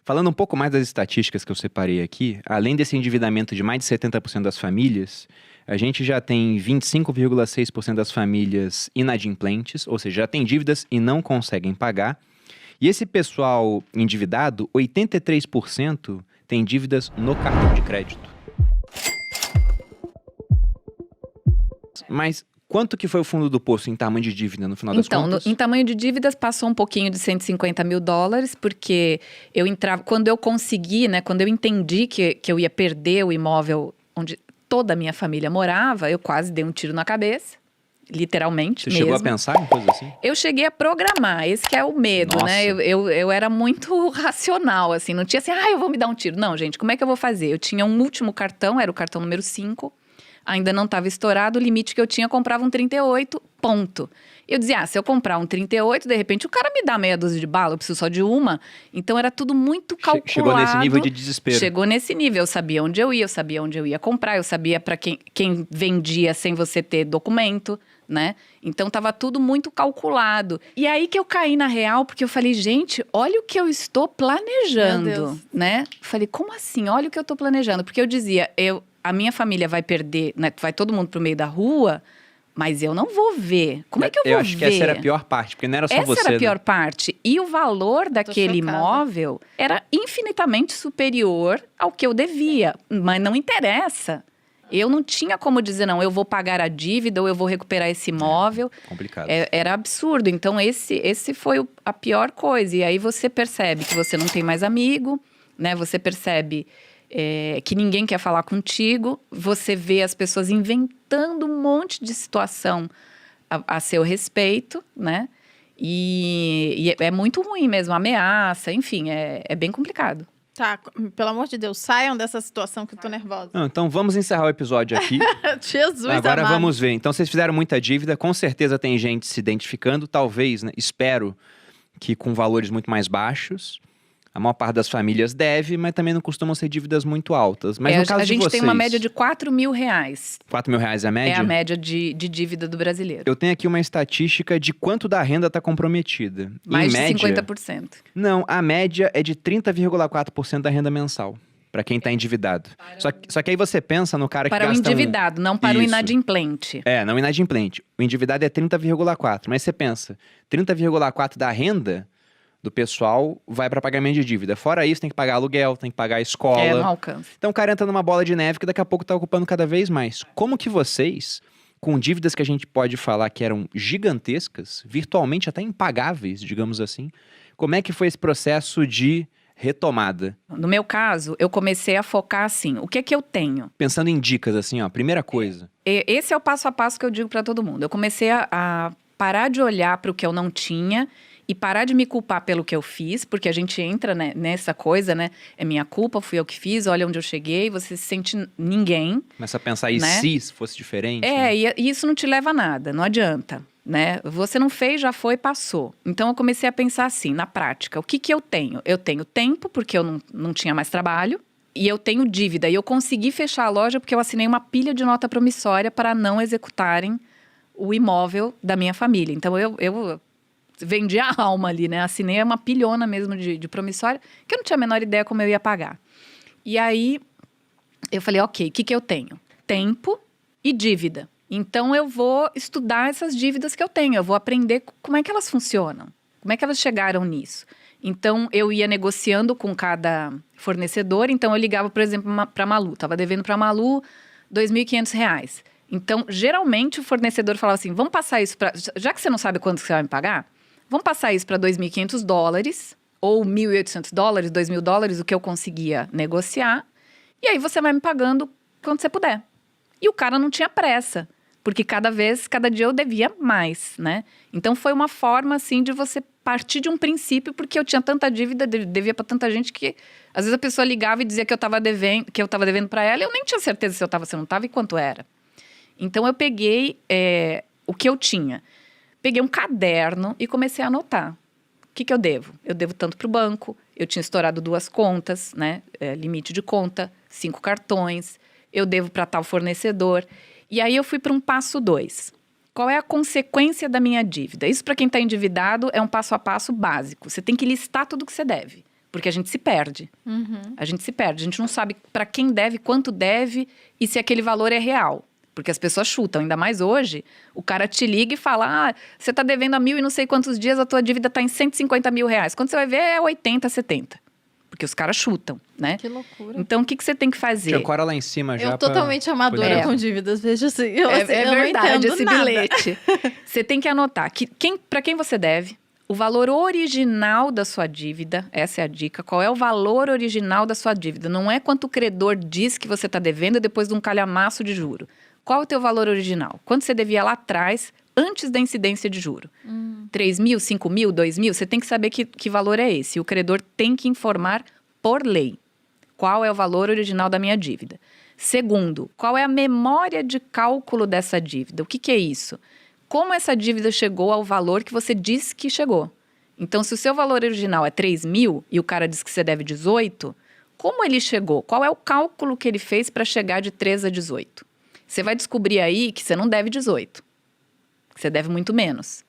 Falando um pouco mais das estatísticas que eu separei aqui, além desse endividamento de mais de 70% das famílias, a gente já tem 25,6% das famílias inadimplentes, ou seja, já tem dívidas e não conseguem pagar. E esse pessoal endividado, 83% tem dívidas no cartão de crédito. Mas quanto que foi o fundo do poço em tamanho de dívida no final das contas? Então, em tamanho de dívidas passou um pouquinho de 150 mil dólares, porque eu entrava, quando eu consegui, né, quando eu entendi que eu ia perder o imóvel onde toda a minha família morava, eu quase dei um tiro na cabeça, literalmente Você mesmo. chegou a pensar em coisa assim? Eu cheguei a programar, esse que é o medo, Nossa. né? Eu era muito racional, assim, não tinha assim, eu vou me dar um tiro. Não, gente, como é que eu vou fazer? Eu tinha um último cartão, era o cartão número 5, ainda não estava estourado, o limite que eu tinha, eu comprava um 38, ponto. Eu dizia, se eu comprar um 38, de repente o cara me dá meia dúzia de bala, eu preciso só de uma. Então era tudo muito calculado. Chegou nesse nível de desespero. Chegou nesse nível, eu sabia onde eu ia, eu sabia onde eu ia comprar, eu sabia para quem vendia sem você ter documento, né? Então tava tudo muito calculado. E aí que eu caí na real, porque eu falei, gente, olha o que eu estou planejando, né? Falei, como assim? Olha o que eu estou planejando. Porque eu dizia, a minha família vai perder, né? Vai todo mundo pro meio da rua, mas eu não vou ver. Como é que eu vou ver? Eu acho que essa era a pior parte, porque não era só você. Essa era a pior parte. E o valor daquele imóvel era infinitamente superior ao que eu devia. Mas não interessa. Eu não tinha como dizer, não, eu vou pagar a dívida ou eu vou recuperar esse imóvel. Complicado. Era absurdo. Então, esse foi a pior coisa. E aí você percebe que você não tem mais amigo, né? Você percebe que ninguém quer falar contigo. Você vê as pessoas inventando um monte de situação a seu respeito, né? E é muito ruim mesmo, ameaça, enfim, é bem complicado. Tá, pelo amor de Deus, saiam dessa situação que eu tô nervosa. Não, então vamos encerrar o episódio aqui. Jesus Agora amado. vamos ver. Então vocês fizeram muita dívida, com certeza tem gente se identificando, talvez, né, espero que com valores muito mais baixos. A maior parte das famílias deve, mas também não costumam ser dívidas muito altas. Mas no caso a de gente vocês, tem uma média de R$4.000. R$4.000 é a média? É a média de dívida do brasileiro. Eu tenho aqui uma estatística de quanto da renda está comprometida. Mais em de média, 50%. Não, a média é de 30,4% da renda mensal. Para quem está endividado. Só que aí você pensa no cara que para gasta o endividado, não para o Isso. inadimplente. Não inadimplente. O endividado é 30,4%. Mas você pensa, 30,4% da renda do pessoal vai para pagamento de dívida. Fora isso, tem que pagar aluguel, tem que pagar a escola. Não alcança. Então o cara entra numa bola de neve que daqui a pouco está ocupando cada vez mais. Como que vocês, com dívidas que a gente pode falar que eram gigantescas, virtualmente até impagáveis, digamos assim, como é que foi esse processo de retomada? No meu caso, eu comecei a focar assim, o que eu tenho? Pensando em dicas, assim, ó, primeira coisa. Esse é o passo a passo que eu digo para todo mundo. Eu comecei a parar de olhar para o que eu não tinha e parar de me culpar pelo que eu fiz, porque a gente entra, né, nessa coisa, né? É minha culpa, fui eu que fiz, olha onde eu cheguei, você se sente ninguém. Começa a pensar, e né? se fosse diferente? E isso não te leva a nada, não adianta, né? Você não fez, já foi, passou. Então eu comecei a pensar assim, na prática, o que eu tenho? Eu tenho tempo, porque eu não tinha mais trabalho, e eu tenho dívida. E eu consegui fechar a loja porque eu assinei uma pilha de nota promissória para não executarem o imóvel da minha família. Então eu vendi a alma ali, né? Assinei uma pilhona mesmo de promissória, que eu não tinha a menor ideia como eu ia pagar. E aí, eu falei, ok, o que eu tenho? Tempo e dívida. Então, eu vou estudar essas dívidas que eu tenho. Eu vou aprender como é que elas funcionam. Como é que elas chegaram nisso. Então, eu ia negociando com cada fornecedor. Então, eu ligava, por exemplo, para a Malu. Estava devendo para a Malu R$2.500. Então, geralmente, o fornecedor falava assim, vamos passar isso para... Já que você não sabe quanto você vai me pagar, vamos passar isso para $2.500 ou $1.800, $2.000, o que eu conseguia negociar. E aí você vai me pagando quando você puder. E o cara não tinha pressa, porque cada dia eu devia mais, né? Então foi uma forma, assim, de você partir de um princípio, porque eu tinha tanta dívida, devia para tanta gente que... Às vezes a pessoa ligava e dizia que eu estava devendo para ela, e eu nem tinha certeza se eu não estava e quanto era. Então eu peguei o que eu tinha. Peguei um caderno e comecei a anotar. O que eu devo? Eu devo tanto para o banco, eu tinha estourado 2 contas, né? Limite de conta, 5 cartões, eu devo para tal fornecedor. E aí eu fui para um passo 2. Qual é a consequência da minha dívida? Isso para quem está endividado é um passo a passo básico. Você tem que listar tudo que você deve. Porque a gente se perde. Uhum. A gente se perde. A gente não sabe para quem deve, quanto deve e se aquele valor é real. Porque as pessoas chutam. Ainda mais hoje, o cara te liga e fala, você tá devendo a 1.000 e não sei quantos dias, a tua dívida tá em 150 mil reais. Quando você vai ver, é 80, 70. Porque os caras chutam, né? Que loucura. Então, o que você tem que fazer? Tinha cora lá em cima já. Eu totalmente amadora É. com dívidas, veja assim. Eu, assim, É eu não verdade entendo esse nada. bilhete. Você tem que anotar para quem você deve, o valor original da sua dívida, essa é a dica. Qual é o valor original da sua dívida? Não é quanto o credor diz que você está devendo depois de um calhamaço de juro. Qual é o teu valor original? Quanto você devia lá atrás, antes da incidência de juro? 3 mil, 5 mil, 2 mil? Você tem que saber que valor é esse. O credor tem que informar por lei qual é o valor original da minha dívida. Segundo, qual é a memória de cálculo dessa dívida? O que é isso? Como essa dívida chegou ao valor que você disse que chegou? Então, se o seu valor original é 3 mil e o cara diz que você deve 18, como ele chegou? Qual é o cálculo que ele fez para chegar de 3 a 18? Você vai descobrir aí que você não deve 18. Que você deve muito menos.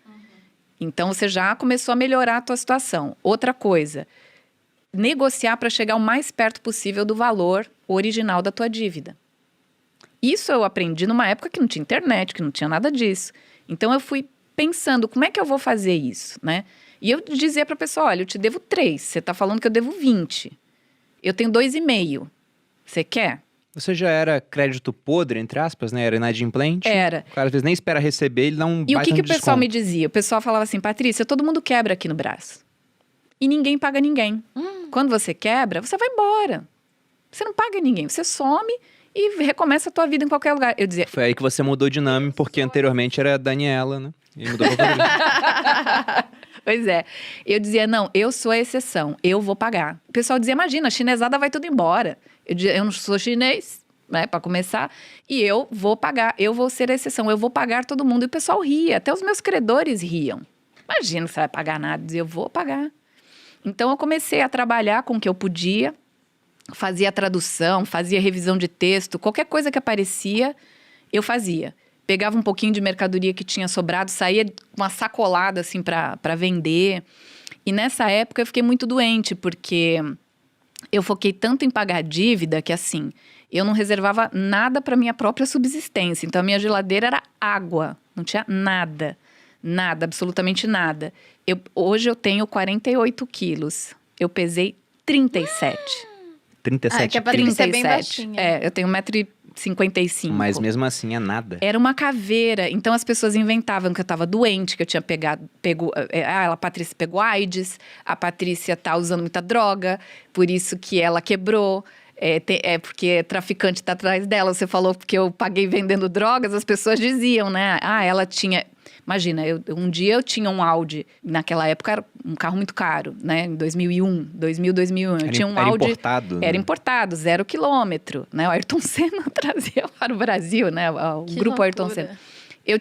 Então, você já começou a melhorar a tua situação. Outra coisa, negociar para chegar o mais perto possível do valor original da tua dívida. Isso eu aprendi numa época que não tinha internet, que não tinha nada disso. Então, eu fui pensando, como é que eu vou fazer isso, né? E eu dizia para a pessoa, olha, eu te devo 3, você está falando que eu devo 20. Eu tenho 2,5. Você quer? Você já era crédito podre, entre aspas, né? Era inadimplente. Era. O cara às vezes nem espera receber, ele dá um E o baita que no o pessoal desconto. me dizia? O pessoal falava assim, Patrícia, todo mundo quebra aqui no braço. E ninguém paga ninguém. Quando você quebra, você vai embora. Você não paga ninguém, você some e recomeça a tua vida em qualquer lugar. Eu dizia, Foi aí que você mudou de nome, porque anteriormente era Daniela, né? E mudou pra Patrícia. pois é. Eu dizia, não, eu sou a exceção, eu vou pagar. O pessoal dizia, imagina, a chinesada vai tudo embora. Eu dizia, eu não sou chinês, né, para começar, e eu vou pagar, eu vou ser a exceção, eu vou pagar todo mundo. E o pessoal ria, até os meus credores riam. Imagina que você vai pagar nada, eu dizia, eu vou pagar. Então, eu comecei a trabalhar com o que eu podia, fazia tradução, fazia revisão de texto, qualquer coisa que aparecia, eu fazia. Pegava um pouquinho de mercadoria que tinha sobrado, saía com uma sacolada, assim, para vender. E nessa época eu fiquei muito doente, porque eu foquei tanto em pagar dívida que, assim, eu não reservava nada para minha própria subsistência. Então, a minha geladeira era água, não tinha nada. Nada, absolutamente nada. Hoje eu tenho 48 quilos. Eu pesei 37. 37 Ah, que a Patrícia é bem 37. baixinha. É, eu tenho 1,55 m. Mas mesmo assim é nada. Era uma caveira. Então as pessoas inventavam que eu estava doente, que eu tinha a Patrícia pegou AIDS, a Patrícia tá usando muita droga, por isso que ela quebrou. Porque traficante tá atrás dela. Você falou que eu paguei vendendo drogas, as pessoas diziam, né? Ela tinha... Imagina, um dia eu tinha um Audi, naquela época era um carro muito caro, né? Em 2001. Eu tinha um Audi... Importado. Era importado, 0 quilômetro, né? O Ayrton Senna trazia para o Brasil, né? O Que grupo Ayrton loucura.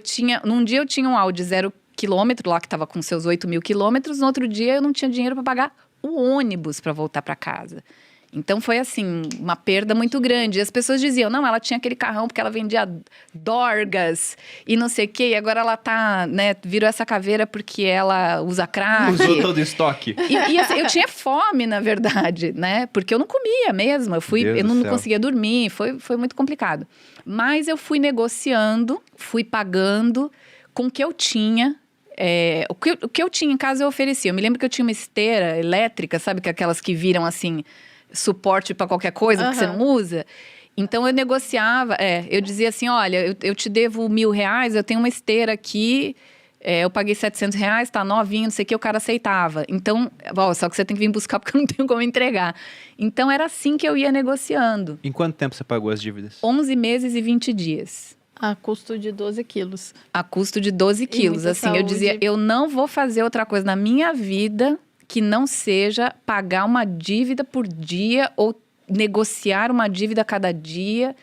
Senna. Num dia eu tinha um Audi 0 quilômetro, lá que estava com seus 8.000 quilômetros, no outro dia eu não tinha dinheiro para pagar o ônibus para voltar para casa. Então, foi assim, uma perda muito grande. E as pessoas diziam, não, ela tinha aquele carrão porque ela vendia dorgas e não sei o quê. E agora ela tá, né, virou essa caveira porque ela usa crack. Usou todo o estoque. E assim, eu tinha fome, na verdade, né? Porque eu não comia mesmo. Eu não conseguia dormir, foi muito complicado. Mas eu fui negociando, fui pagando com o que eu tinha. O que eu tinha em casa eu oferecia. Eu me lembro que eu tinha uma esteira elétrica, sabe? Que aquelas que viram assim... suporte para qualquer coisa que você não usa. Então, eu negociava, eu dizia assim, olha, eu te devo R$1.000, eu tenho uma esteira aqui, eu paguei R$700, tá novinho, não sei o que, o cara aceitava. Então, só que você tem que vir buscar porque eu não tenho como entregar. Então, era assim que eu ia negociando. Em quanto tempo você pagou as dívidas? 11 meses e 20 dias. A custo de 12 quilos. A custo de 12 quilos. muita Assim, eu saúde. dizia, eu não vou fazer outra coisa na minha vida que não seja pagar uma dívida por dia ou negociar uma dívida a cada dia.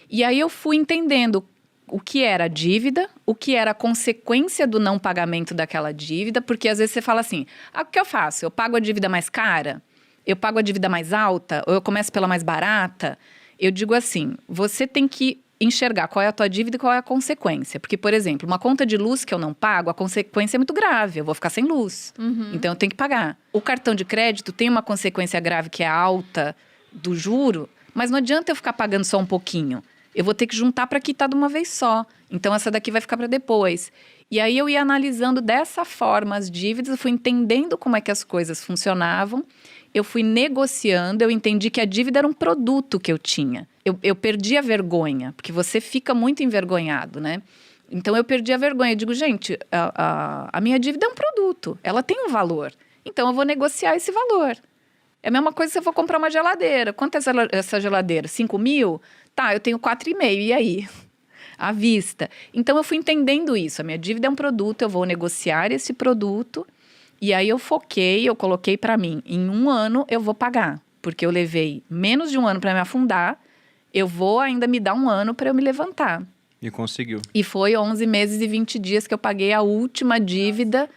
E aí eu fui entendendo o que era a dívida, o que era a consequência do não pagamento daquela dívida, porque às vezes você fala assim, o que eu faço? Eu pago a dívida mais cara? Eu pago a dívida mais alta? Ou eu começo pela mais barata? Eu digo assim, você tem que enxergar qual é a tua dívida e qual é a consequência. Porque, por exemplo, uma conta de luz que eu não pago, a consequência é muito grave. Eu vou ficar sem luz. Então, eu tenho que pagar. O cartão de crédito tem uma consequência grave, que é a alta do juro. Mas não adianta eu ficar pagando só um pouquinho. Eu vou ter que juntar para quitar de uma vez só. Então, essa daqui vai ficar para depois. E aí, eu ia analisando dessa forma as dívidas. Eu fui entendendo como é que as coisas funcionavam. Eu fui negociando, eu entendi que a dívida era um produto que eu tinha. Eu perdi a vergonha, porque você fica muito envergonhado, né? Então, eu perdi a vergonha. Eu digo, gente, a minha dívida é um produto, ela tem um valor. Então, eu vou negociar esse valor. É a mesma coisa se eu for comprar uma geladeira. Quanto é essa geladeira? 5 mil? Tá, eu tenho 4,5, e aí? À vista. Então, eu fui entendendo isso. A minha dívida é um produto, eu vou negociar esse produto. E aí, eu coloquei para mim, em 1 ano eu vou pagar. Porque eu levei menos de 1 ano para me afundar, eu vou ainda me dar 1 ano para eu me levantar. E conseguiu. E foi 11 meses e 20 dias que eu paguei a última dívida.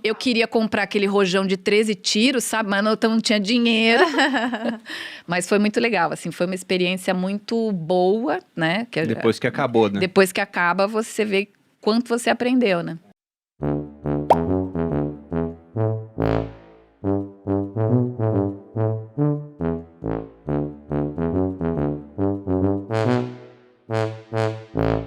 Eu queria comprar aquele rojão de 13 tiros, sabe? Mas não tinha dinheiro. Mas foi muito legal, assim. Foi uma experiência muito boa, né? Depois que acabou, né? Depois que acaba, você vê quanto você aprendeu, né?